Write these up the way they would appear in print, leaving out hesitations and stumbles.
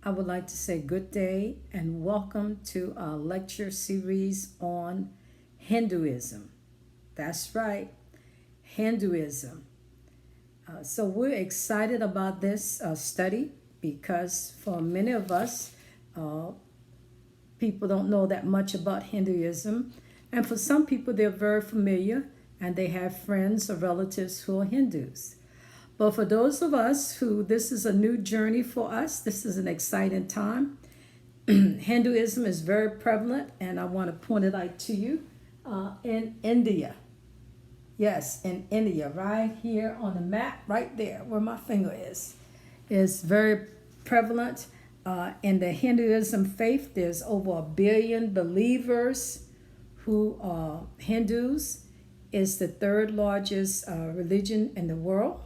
I would like to say good day and welcome to our lecture series on Hinduism. That's right, Hinduism. So we're excited about this study because for many of us, uh, people don't know that much about Hinduism. And for some people, they're very familiar and they have friends or relatives who are Hindus. But for those of us who this is a new journey for us, this is an exciting time. Hinduism is very prevalent, and I want to point it out to you in India. Yes, in India, right here on the map, right there where my finger is very prevalent. In the Hinduism faith, there's over 1 billion believers who are Hindus. It's the third largest religion in the world.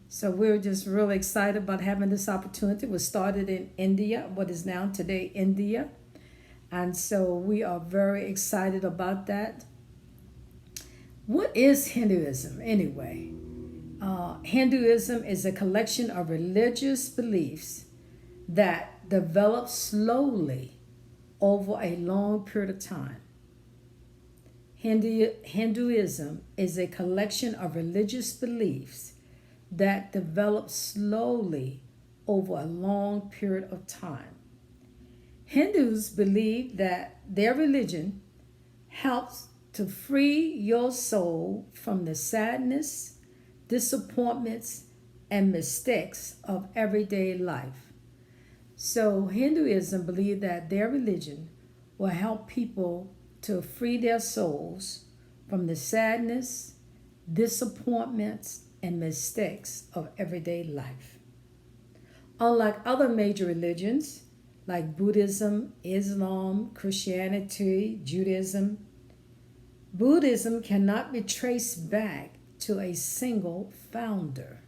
So we're just really excited about having this opportunity. It was started in India, what is now today India. And so we are very excited about that. What is Hinduism anyway? Hinduism is a collection of religious beliefs that develop slowly over a long period of time. Hinduism is a collection of religious beliefs that develop slowly over a long period of time. Hindus believe that their religion helps to free your soul from the sadness, disappointments, and mistakes of everyday life. So Hinduism believes that their religion will help people to free their souls from the sadness, disappointments, and mistakes of everyday life. Unlike other major religions like Buddhism, Islam, Christianity, Judaism, Buddhism cannot be traced back to a single founder.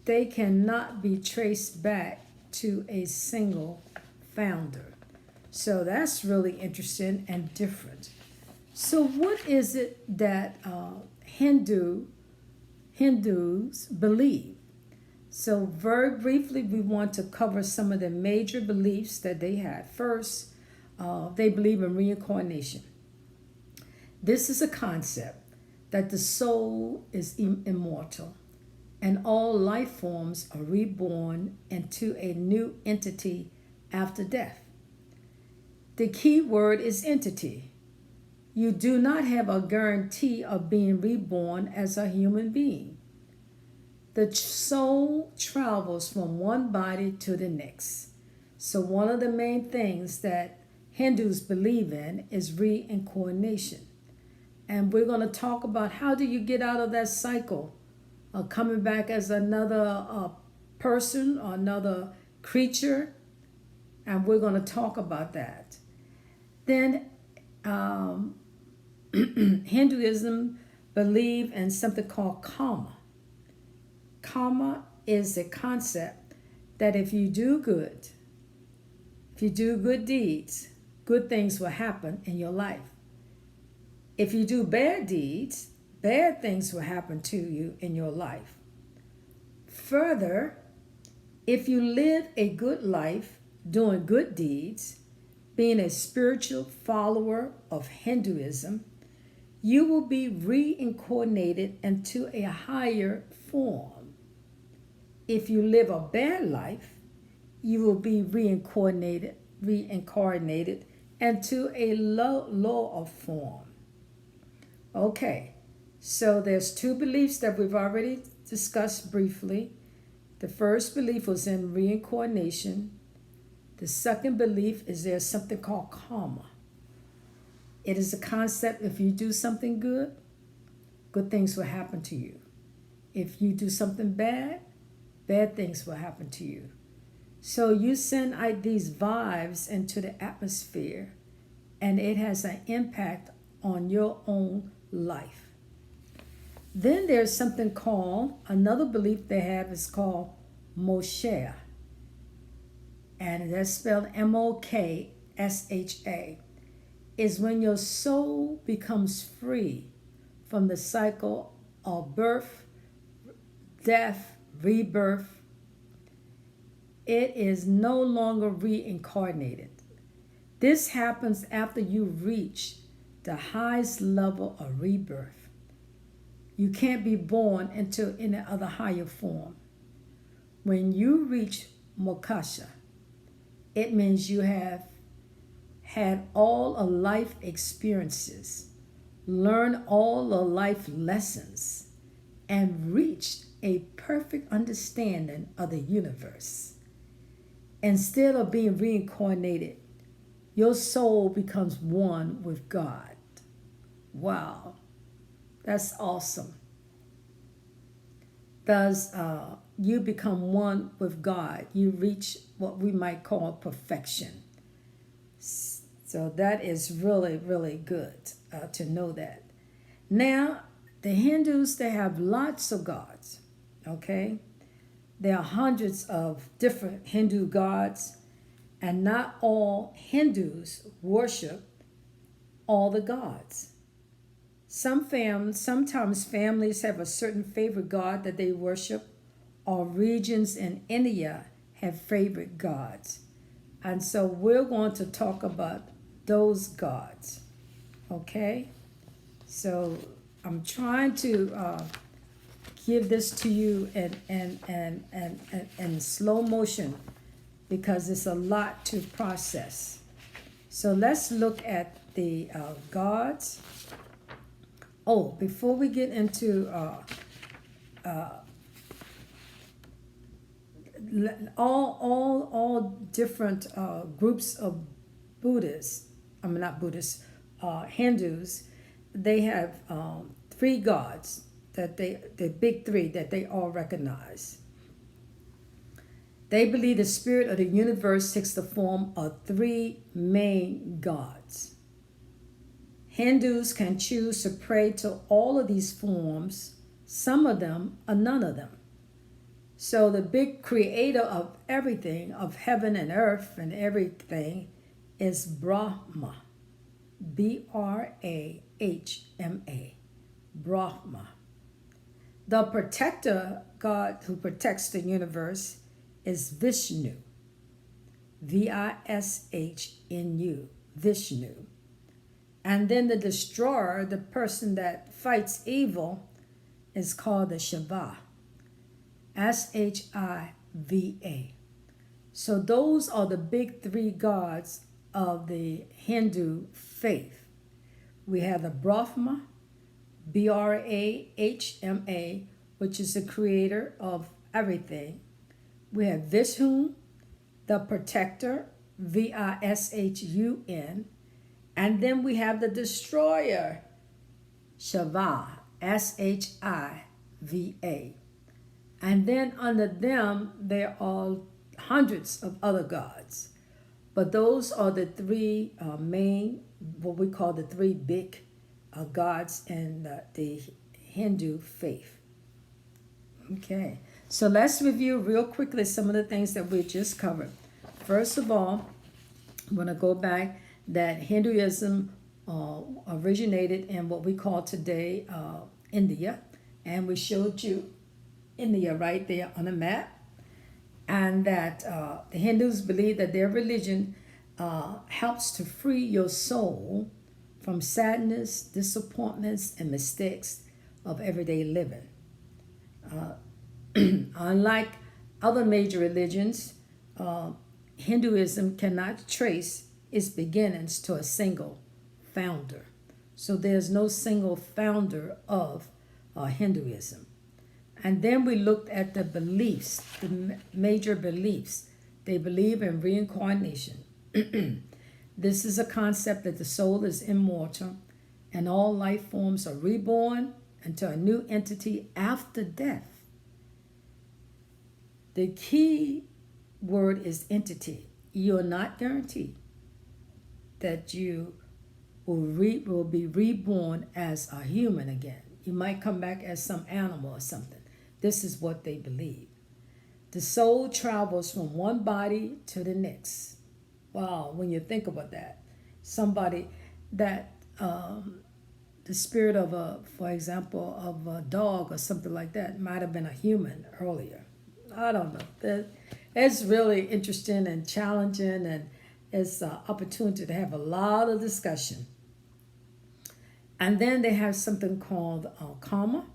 They cannot be traced back to a single founder. So that's really interesting and different. So what is it that Hindus believe? So very briefly, we want to cover some of the major beliefs that they had. First, they believe in reincarnation. This is a concept that the soul is immortal and all life forms are reborn into a new entity after death. The key word is entity. You do not have a guarantee of being reborn as a human being. The soul travels from one body to the next. So, one of the main things that Hindus believe in is reincarnation. And we're going to talk about how do you get out of that cycle of coming back as another person or another creature. And we're going to talk about that. Then Hinduism believe in something called karma. Karma is a concept that if you do good, if you do good deeds, good things will happen in your life. If you do bad deeds, bad things will happen to you in your life. Further, if you live a good life doing good deeds, being a spiritual follower of Hinduism, you will be reincarnated into a higher form. If you live a bad life, you will be reincarnated into a lower form. Okay, so there's two beliefs that we've already discussed briefly. The first belief was in reincarnation. The second belief is there's something called karma. It is a concept if you do something good, good things will happen to you. If you do something bad, bad things will happen to you. So you send out these vibes into the atmosphere and it has an impact on your own life. Then there's something called, another belief they have is called Moshe. And that's spelled Moksha, is when your soul becomes free from the cycle of birth, death, rebirth, It is no longer reincarnated. This happens after you reach the highest level of rebirth. You can't be born into any other higher form. When you reach Moksha, it means you have had all of life experiences, learned all of life lessons, and reached a perfect understanding of the universe. Instead of being reincarnated, your soul becomes one with God. Wow, that's awesome. Thus, you become one with God. You reach what we might call perfection. So that is really, really good to know that. Now, the Hindus, they have lots of gods, okay? There are hundreds of different Hindu gods, and not all Hindus worship all the gods. Sometimes families have a certain favorite god that they worship, or regions in India have favorite gods. And so we're going to talk about those gods. Okay? So I'm trying to give this to you in slow motion because it's a lot to process. So let's look at the gods. Oh, before we get into all different groups of Buddhists, I mean not Buddhists, Hindus, they have three gods that the big three that they all recognize. They believe the spirit of the universe takes the form of three main gods. Hindus can choose to pray to all of these forms, some of them or none of them. So the big creator of everything, of heaven and earth and everything, is Brahma. Brahma. Brahma. The protector God who protects the universe is Vishnu. Vishnu. Vishnu. And then the destroyer, the person that fights evil, is called the Shiva. Shiva. So those are the big three gods of the Hindu faith. We have the Brahma, Brahma, which is the creator of everything. We have Vishnu, the protector, Vishun, and then we have the destroyer, Shiva, Shiva. And then under them, there are hundreds of other gods. But those are the three main, what we call the three big gods in the Hindu faith. Okay, so let's review real quickly some of the things that we just covered. First of all, I'm going to go back that Hinduism originated in what we call today India. And we showed you India right there on the map. And that the Hindus believe that their religion helps to free your soul from sadness, disappointments, and mistakes of everyday living. Unlike other major religions, Hinduism cannot trace its beginnings to a single founder. So there's no single founder of Hinduism. And then we looked at the beliefs, the major beliefs. They believe in reincarnation. This is a concept that the soul is immortal and all life forms are reborn into a new entity after death. The key word is entity. You are not guaranteed that you will be reborn as a human again. You might come back as some animal or something. This is what they believe. The soul travels from one body to the next. Wow, when you think about that. Somebody that, the spirit of for example, of a dog or something like that might have been a human earlier. I don't know. It's really interesting and challenging, and it's an opportunity to have a lot of discussion. And then they have something called karma,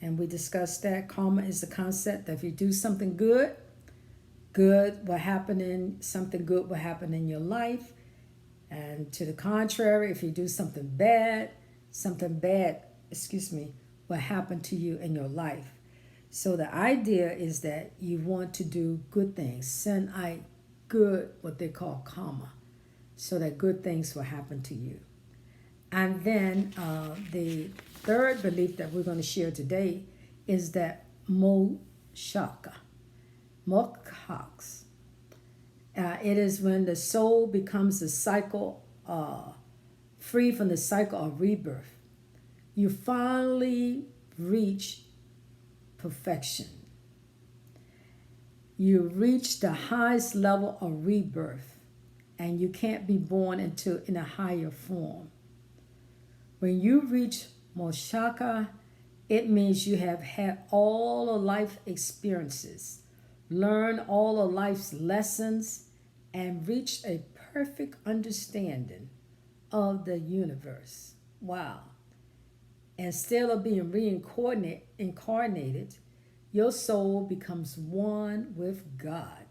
and we discussed that. Karma is the concept that if you do something good, something good will happen in your life. And to the contrary, if you do something bad, will happen to you in your life. So the idea is that you want to do good things, send out good, what they call karma, so that good things will happen to you. And then the third belief that we're going to share today is that moksha, moksha. It is when the soul becomes a cycle, free from the cycle of rebirth. You finally reach perfection. You reach the highest level of rebirth, and you can't be born in a higher form. When you reach moksha, it means you have had all of life experiences, learned all of life's lessons, and reached a perfect understanding of the universe. Wow. Instead of being reincarnated, your soul becomes one with God.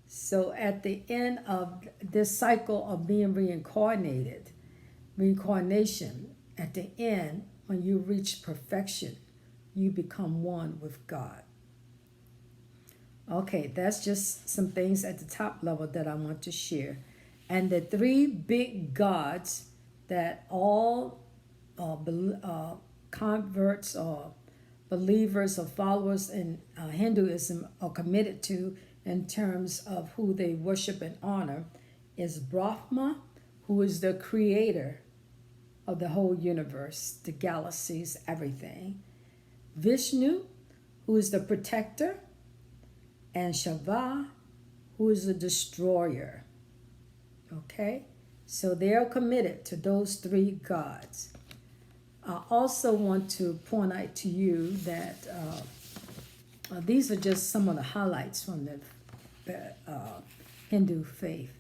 So at the end of this cycle of being reincarnation, at the end, when you reach perfection, you become one with God. Okay, that's just some things at the top level that I want to share. And the three big gods that all converts or believers or followers in Hinduism are committed to in terms of who they worship and honor is Brahma, who is the creator of the whole universe, the galaxies, everything. Vishnu, who is the protector, and Shiva, who is the destroyer. Okay? So they are committed to those three gods. I also want to point out to you that these are just some of the highlights from the Hindu faith.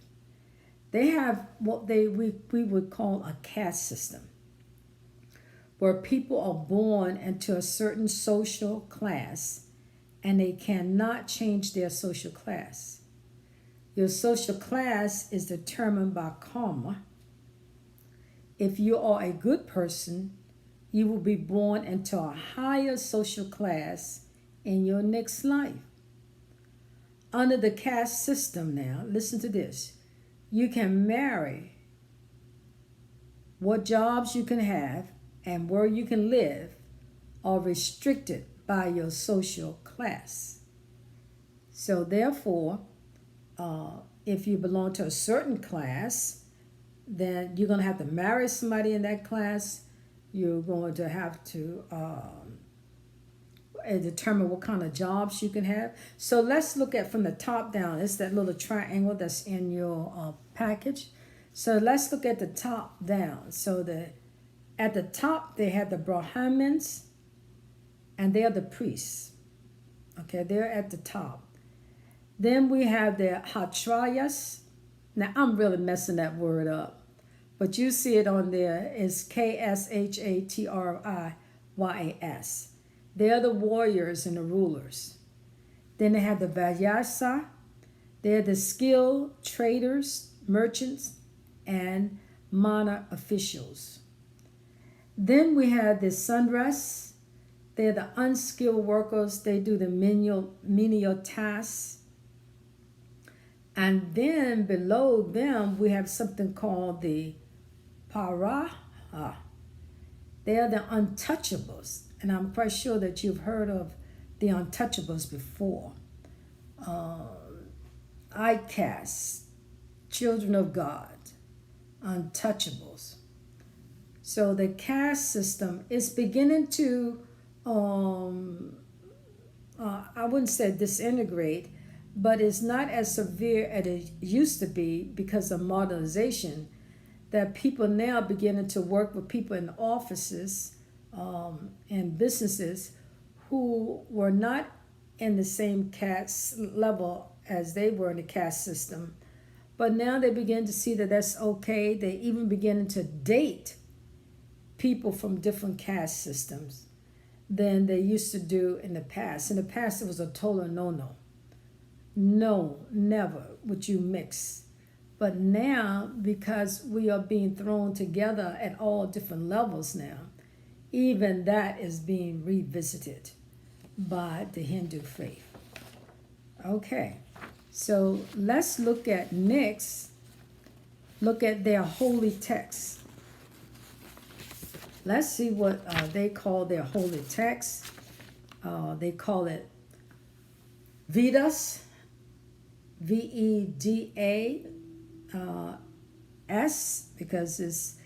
They have what we would call a caste system, where people are born into a certain social class and they cannot change their social class. Your social class is determined by karma. If you are a good person, you will be born into a higher social class in your next life. Under the caste system now, listen to this. You can marry, what jobs you can have, and where you can live are restricted by your social class. So therefore, if you belong to a certain class, then you're going to have to marry somebody in that class. You're going to have to determine what kind of jobs you can have. So let's look at from the top down. It's that little triangle that's in your package. So let's look at the top down. So at the top, they have the Brahmins, and they are the priests. Okay, they're at the top. Then we have the Kshatriyas. Now, I'm really messing that word up, but you see it on there. It's Kshatriyas. They're the warriors and the rulers. Then they have the Vaishyas. They're the skilled traders, merchants, and minor officials. Then we have the Sudras. They're the unskilled workers. They do the menial tasks. And then below them, we have something called the Paraha. They are the untouchables. And I'm quite sure that you've heard of the untouchables before. Outcasts, children of God, untouchables. So the caste system is beginning to, I wouldn't say disintegrate, but it's not as severe as it used to be because of modernization, that people now are beginning to work with people in offices and businesses who were not in the same caste level as they were in the caste system. But now they begin to see that that's okay. They even beginning to date people from different caste systems than they used to do in the past. In the past, it was a total no-no. No, never would you mix. But now, because we are being thrown together at all different levels now, even that is being revisited by the Hindu faith. Okay, so let's look at next, look at their holy text. Let's see what they call their holy text. They call it Vedas, Vedas, because it's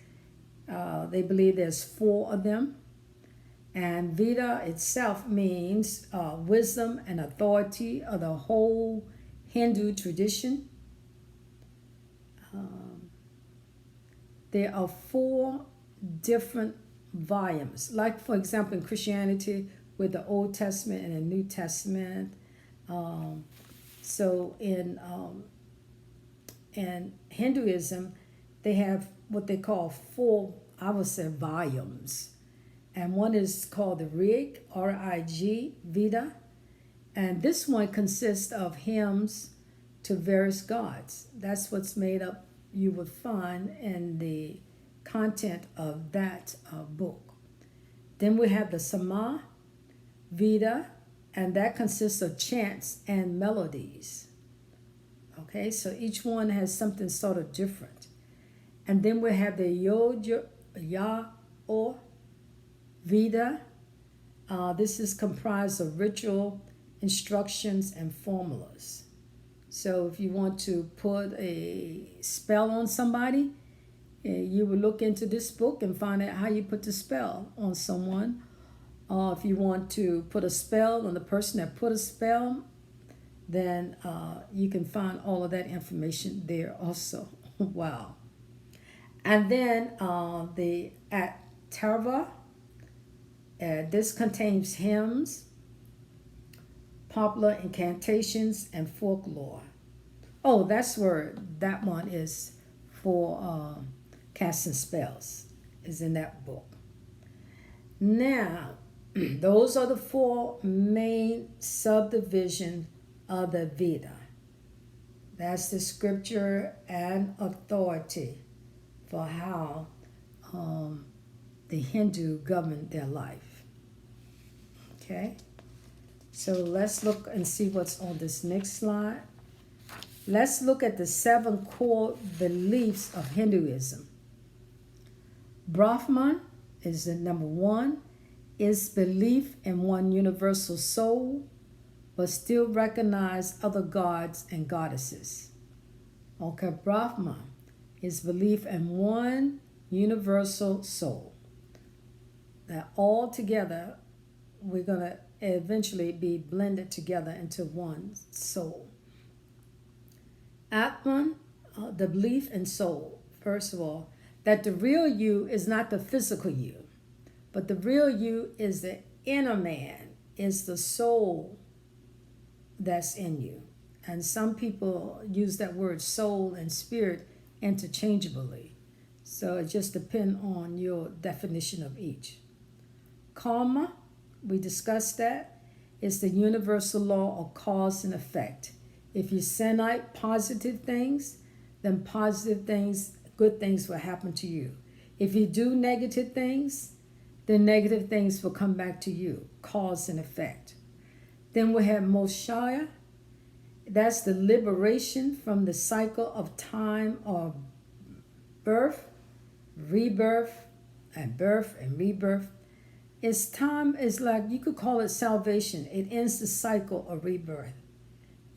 they believe there's 4 of them. And Veda itself means wisdom and authority of the whole Hindu tradition. There are 4 different volumes. Like, for example, in Christianity, with the Old Testament and the New Testament. So in Hinduism, they have what they call 4, I would say, volumes. And one is called the Rig, R-I-G, Veda. And this one consists of hymns to various gods. That's what's made up, you would find in the content of that book. Then we have the Sama, Veda, and that consists of chants and melodies. Okay, so each one has something sort of different. And then we have the Ya or Veda. This is comprised of ritual instructions and formulas. So if you want to put a spell on somebody, you will look into this book and find out how you put the spell on someone. If you want to put a spell on the person that put a spell, then you can find all of that information there also. Wow. And then the Atharva, this contains hymns, popular incantations, and folklore. Oh, that's where that one is for casting spells, is in that book. Now, those are the 4 main subdivisions of the Veda. That's the scripture and authority for how the Hindu governed their life. Okay, so let's look and see what's on this next slide. Let's look at the 7 core beliefs of Hinduism. Brahman is the number 1, is belief in one universal soul, but still recognize other gods and goddesses. Okay, Brahman is belief in one universal soul. That all together, we're going to eventually be blended together into one soul. Atman, the belief in soul. First of all, that the real you is not the physical you, but the real you is the inner man, is the soul that's in you. And some people use that word soul and spirit interchangeably. So it just depends on your definition of each. Karma, we discussed that, is the universal law of cause and effect. If you send out positive things, then positive things, good things will happen to you. If you do negative things, then negative things will come back to you, cause and effect. Then we have Moksha. That's the liberation from the cycle of time of birth, rebirth, and birth and rebirth. It's time, is like, you could call it salvation. It ends the cycle of rebirth.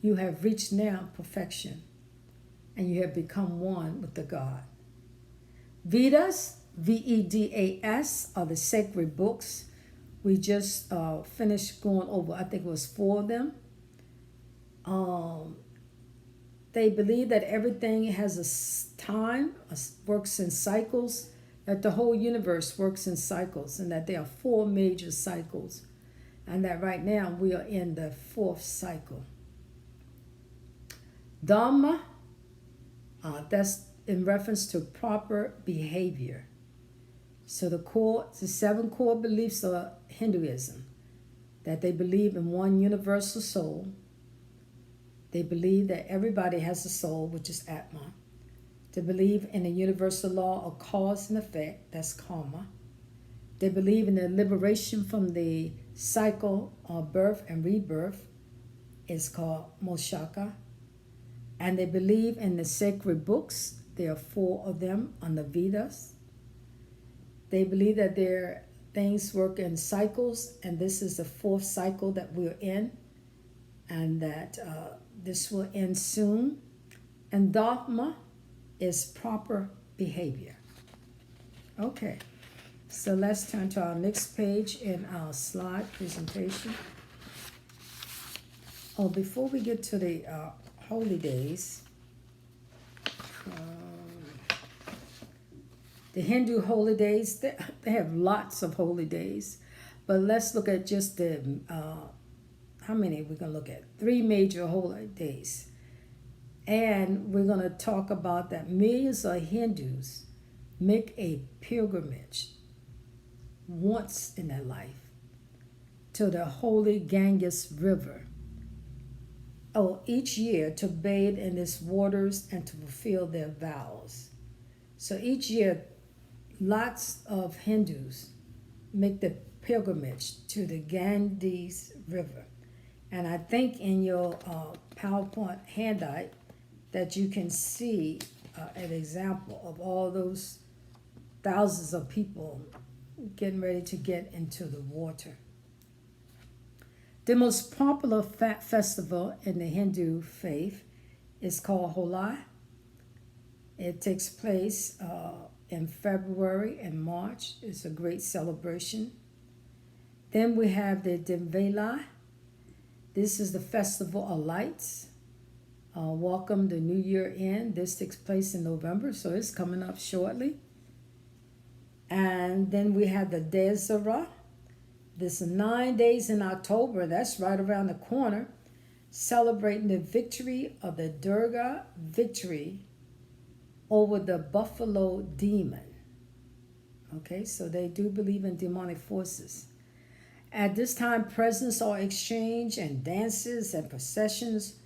You have reached now perfection, and you have become one with the God. Vedas, Vedas, are the sacred books. We just finished going over, I think it was 4 of them. They believe that everything has a time, works in cycles, that the whole universe works in cycles, and that there are 4 major cycles. and that right now we are in the fourth cycle. Dharma, that's in reference to proper behavior. So the 7 core beliefs of Hinduism, that they believe in one universal soul. They believe that everybody has a soul, which is Atma. They believe in a universal law of cause and effect, that's karma. They believe in the liberation from the cycle of birth and rebirth, is called Moshaka. And they believe in the sacred books. There are 4 of them on the Vedas. They believe that things work in cycles, and this is the 4th cycle that we're in, and that this will end soon. And Dharma is proper behavior. Okay, so let's turn to our next page in our slide presentation. Oh, before we get to the holy days, the Hindu holy days, they have lots of holy days, but let's look at just the, how many we're going to look at? 3 major holy days. And we're going to talk about that millions of Hindus make a pilgrimage once in their life to the holy Ganges River. Each year to bathe in its waters and to fulfill their vows. So each year, lots of Hindus make the pilgrimage to the Ganges River. And I think in your PowerPoint handout that you can see an example of all those thousands of people getting ready to get into the water. The most popular festival in the Hindu faith is called Holi. It takes place in February and March. It's a great celebration. Then we have the Diwali. This is the festival of lights. Welcome the New Year in. This takes place in November, so it's coming up shortly. And then we have the Dasara. This is 9 days in October. That's right around the corner. Celebrating the victory of the Durga victory over the buffalo demon. Okay, so they do believe in demonic forces. At this time, presents are exchanged and dances and processions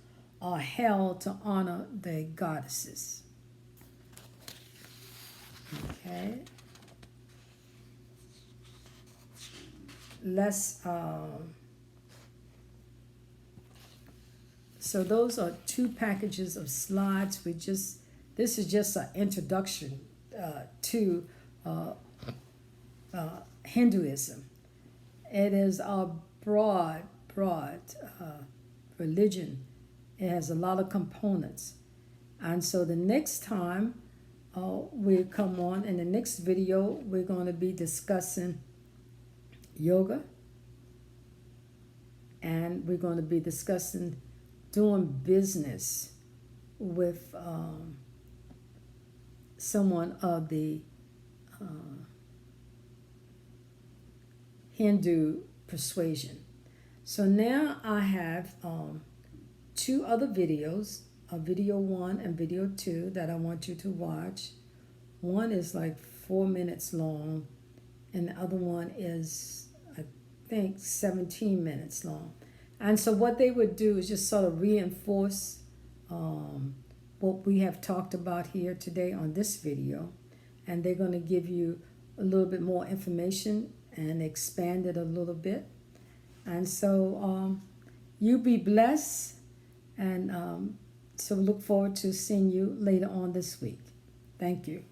are held to honor the goddesses. Okay. So those are 2 packages of slides. This is just an introduction to Hinduism. It is a broad religion. It has a lot of components. And so the next time we come on, in the next video, we're going to be discussing yoga, and we're going to be discussing doing business with someone of the Hindu persuasion. So now I have 2 other videos, video 1 and video 2, that I want you to watch. One is like 4 minutes long, and the other one is, I think, 17 minutes long. And so what they would do is just sort of reinforce what we have talked about here today on this video. And they're going to give you a little bit more information and expand it a little bit. And so you be blessed. And so look forward to seeing you later on this week. Thank you.